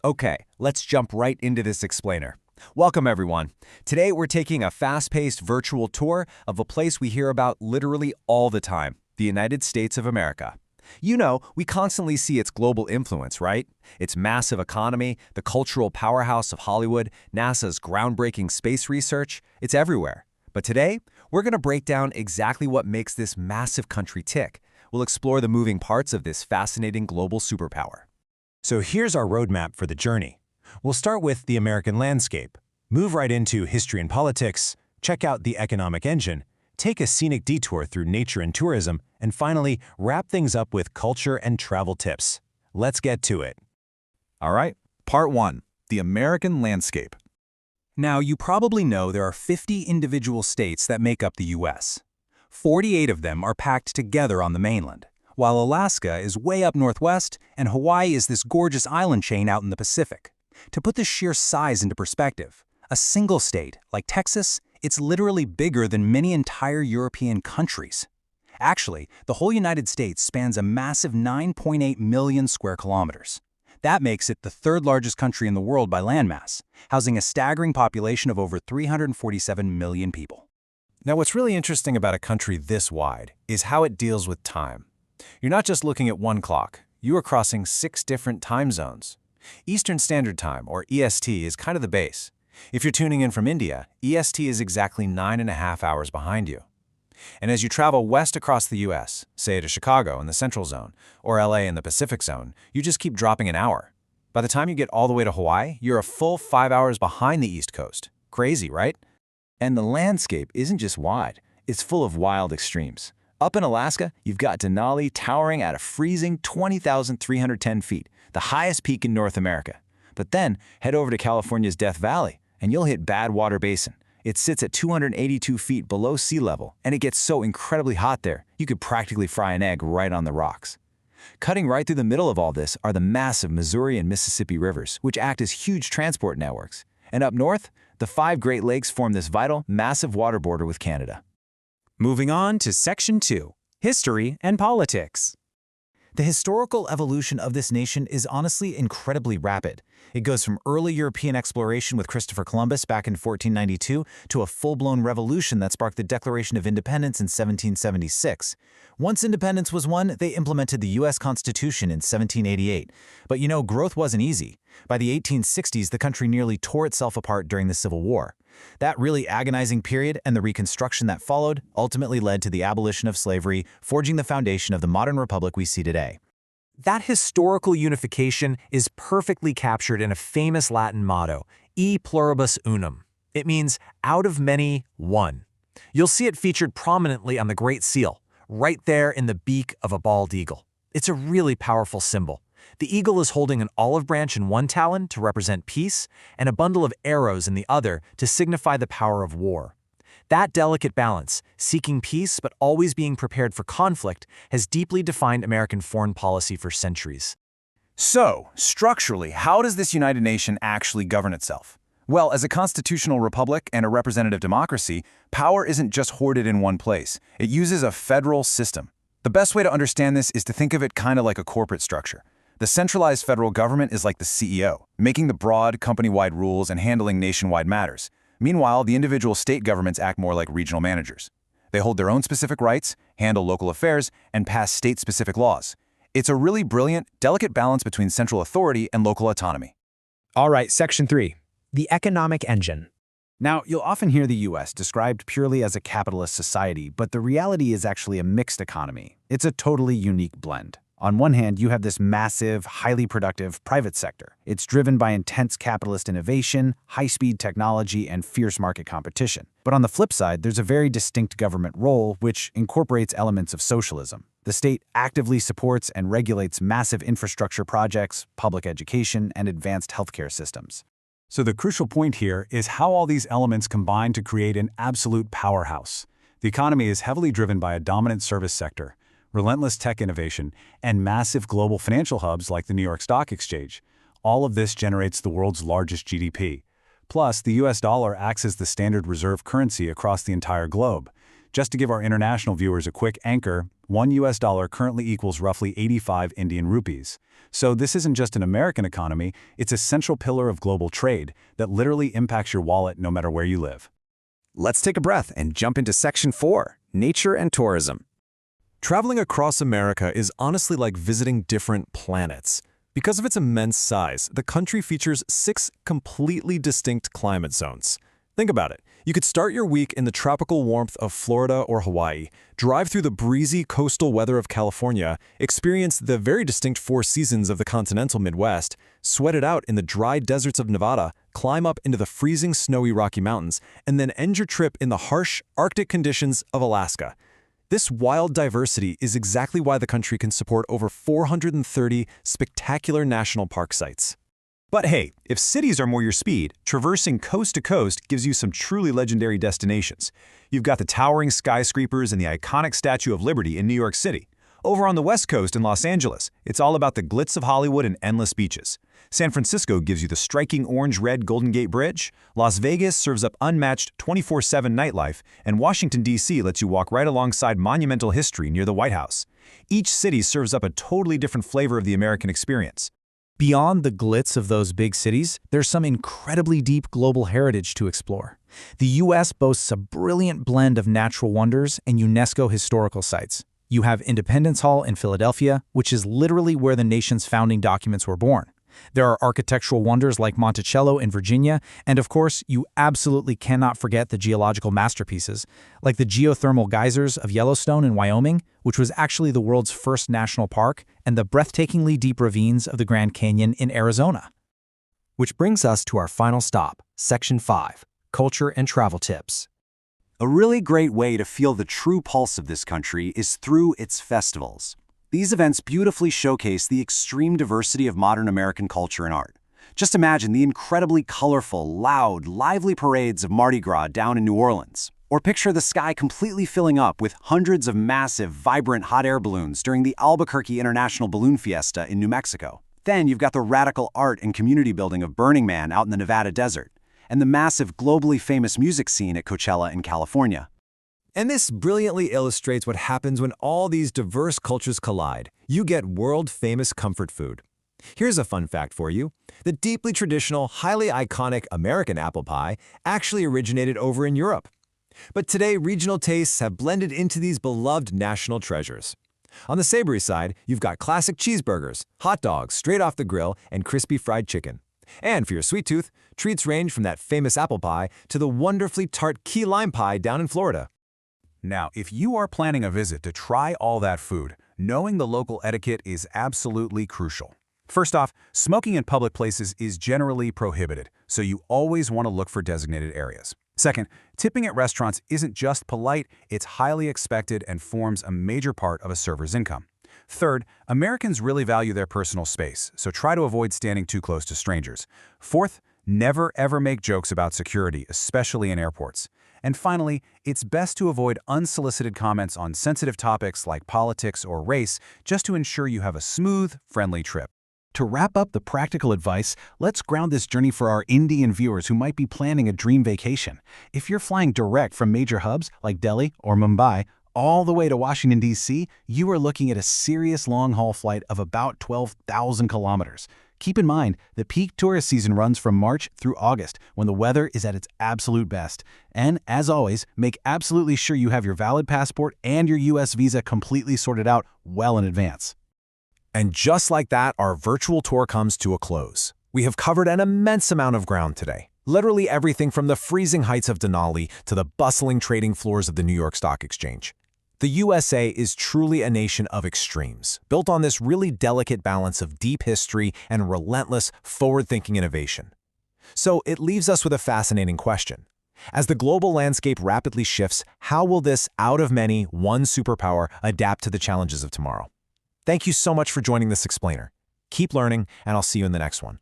Okay, let's jump right into this explainer. Welcome, everyone. Today, we're taking a fast-paced virtual tour of a place we hear about literally all the time, the United States of America. You know, we constantly see its global influence, right? Its massive economy, the cultural powerhouse of Hollywood, NASA's groundbreaking space research, it's everywhere. But today, we're going to break down exactly what makes this massive country tick. We'll explore the moving parts of this fascinating global superpower. So here's our roadmap for the journey. We'll start with the American landscape, move right into history and politics, check out the economic engine, take a scenic detour through nature and tourism, and finally, wrap things up with culture and travel tips. Let's get to it. All right, Part 1, the American landscape. Now, you probably know there are 50 individual states that make up the U.S. 48 of them are packed together on the mainland, while Alaska is way up northwest and Hawaii is this gorgeous island chain out in the Pacific. To put the sheer size into perspective, a single state, like Texas, it's literally bigger than many entire European countries. Actually, the whole United States spans a massive 9.8 million square kilometers. That makes it the third largest country in the world by landmass, housing a staggering population of over 347 million people. Now, what's really interesting about a country this wide is how it deals with time. You're not just looking at one clock, you are crossing 6 different time zones. Eastern Standard Time, or EST, is kind of the base. If you're tuning in from India, EST is exactly 9.5 hours behind you. And as you travel west across the US, say to Chicago in the Central Zone, or LA in the Pacific Zone, you just keep dropping an hour. By the time you get all the way to Hawaii, you're a full 5 hours behind the East Coast. Crazy, right? And the landscape isn't just wide, it's full of wild extremes. Up in Alaska, you've got Denali towering at a freezing 20,310 feet, the highest peak in North America. But then, head over to California's Death Valley, and you'll hit Badwater Basin. It sits at 282 feet below sea level, and it gets so incredibly hot there, you could practically fry an egg right on the rocks. Cutting right through the middle of all this are the massive Missouri and Mississippi rivers, which act as huge transport networks. And up north, the 5 Great Lakes form this vital, massive water border with Canada. Moving on to Section 2, History and Politics. The historical evolution of this nation is honestly incredibly rapid. It goes from early European exploration with Christopher Columbus back in 1492 to a full-blown revolution that sparked the Declaration of Independence in 1776. Once independence was won, they implemented the U.S. Constitution in 1788. But you know, growth wasn't easy. By the 1860s, the country nearly tore itself apart during the Civil War. That really agonizing period and the Reconstruction that followed ultimately led to the abolition of slavery, forging the foundation of the modern republic we see today. That historical unification is perfectly captured in a famous Latin motto, E pluribus unum. It means, out of many, one. You'll see it featured prominently on the Great Seal, right there in the beak of a bald eagle. It's a really powerful symbol. The eagle is holding an olive branch in one talon to represent peace, and a bundle of arrows in the other to signify the power of war. That delicate balance, seeking peace but always being prepared for conflict, has deeply defined American foreign policy for centuries. So, structurally, how does this United Nation actually govern itself? Well, as a constitutional republic and a representative democracy, power isn't just hoarded in one place. It uses a federal system. The best way to understand this is to think of it kind of like a corporate structure. The centralized federal government is like the CEO, making the broad, company-wide rules and handling nationwide matters. Meanwhile, the individual state governments act more like regional managers. They hold their own specific rights, handle local affairs, and pass state-specific laws. It's a really brilliant, delicate balance between central authority and local autonomy. All right, Section 3, the economic engine. Now, you'll often hear the U.S. described purely as a capitalist society, but the reality is actually a mixed economy. It's a totally unique blend. On one hand, you have this massive, highly productive private sector. It's driven by intense capitalist innovation, high-speed technology, and fierce market competition. But on the flip side, there's a very distinct government role which incorporates elements of socialism. The state actively supports and regulates massive infrastructure projects, public education, and advanced healthcare systems. So the crucial point here is how all these elements combine to create an absolute powerhouse. The economy is heavily driven by a dominant service sector, relentless tech innovation, and massive global financial hubs like the New York Stock Exchange. All of this generates the world's largest GDP. Plus, the US dollar acts as the standard reserve currency across the entire globe. Just to give our international viewers a quick anchor, $1 currently equals roughly 85 Indian rupees. So this isn't just an American economy, it's a central pillar of global trade that literally impacts your wallet no matter where you live. Let's take a breath and jump into Section 4, Nature and Tourism. Traveling across America is honestly like visiting different planets. Because of its immense size, the country features 6 completely distinct climate zones. Think about it. You could start your week in the tropical warmth of Florida or Hawaii, drive through the breezy coastal weather of California, experience the very distinct 4 seasons of the continental Midwest, sweat it out in the dry deserts of Nevada, climb up into the freezing snowy Rocky Mountains, and then end your trip in the harsh Arctic conditions of Alaska. This wild diversity is exactly why the country can support over 430 spectacular national park sites. But hey, if cities are more your speed, traversing coast to coast gives you some truly legendary destinations. You've got the towering skyscrapers and the iconic Statue of Liberty in New York City. Over on the West Coast in Los Angeles, it's all about the glitz of Hollywood and endless beaches. San Francisco gives you the striking orange-red Golden Gate Bridge, Las Vegas serves up unmatched 24/7 nightlife, and Washington, D.C. lets you walk right alongside monumental history near the White House. Each city serves up a totally different flavor of the American experience. Beyond the glitz of those big cities, there's some incredibly deep global heritage to explore. The U.S. boasts a brilliant blend of natural wonders and UNESCO historical sites. You have Independence Hall in Philadelphia, which is literally where the nation's founding documents were born. There are architectural wonders like Monticello in Virginia, and of course, you absolutely cannot forget the geological masterpieces, like the geothermal geysers of Yellowstone in Wyoming, which was actually the world's first national park, and the breathtakingly deep ravines of the Grand Canyon in Arizona. Which brings us to our final stop, Section 5, Culture and Travel Tips. A really great way to feel the true pulse of this country is through its festivals. These events beautifully showcase the extreme diversity of modern American culture and art. Just imagine the incredibly colorful, loud, lively parades of Mardi Gras down in New Orleans. Or picture the sky completely filling up with hundreds of massive, vibrant hot air balloons during the Albuquerque International Balloon Fiesta in New Mexico. Then you've got the radical art and community building of Burning Man out in the Nevada desert, and the massive, globally famous music scene at Coachella in California. And this brilliantly illustrates what happens when all these diverse cultures collide. You get world-famous comfort food. Here's a fun fact for you. The deeply traditional, highly iconic American apple pie actually originated over in Europe. But today, regional tastes have blended into these beloved national treasures. On the savory side, you've got classic cheeseburgers, hot dogs straight off the grill, and crispy fried chicken. And for your sweet tooth, treats range from that famous apple pie to the wonderfully tart key lime pie down in Florida. Now, if you are planning a visit to try all that food, knowing the local etiquette is absolutely crucial. First off, smoking in public places is generally prohibited, so you always want to look for designated areas. Second, tipping at restaurants isn't just polite, it's highly expected and forms a major part of a server's income. Third, Americans really value their personal space, so try to avoid standing too close to strangers. Fourth, never ever make jokes about security, especially in airports. And finally, it's best to avoid unsolicited comments on sensitive topics like politics or race, just to ensure you have a smooth, friendly trip. To wrap up the practical advice, let's ground this journey for our Indian viewers who might be planning a dream vacation. If you're flying direct from major hubs like Delhi or Mumbai all the way to Washington, D.C., you are looking at a serious long-haul flight of about 12,000 kilometers. Keep in mind, the peak tourist season runs from March through August, when the weather is at its absolute best. And, as always, make absolutely sure you have your valid passport and your U.S. visa completely sorted out well in advance. And just like that, our virtual tour comes to a close. We have covered an immense amount of ground today. Literally everything from the freezing heights of Denali to the bustling trading floors of the New York Stock Exchange. The USA is truly a nation of extremes, built on this really delicate balance of deep history and relentless, forward-thinking innovation. So it leaves us with a fascinating question. As the global landscape rapidly shifts, how will this out of many, one superpower adapt to the challenges of tomorrow? Thank you so much for joining this explainer. Keep learning, and I'll see you in the next one.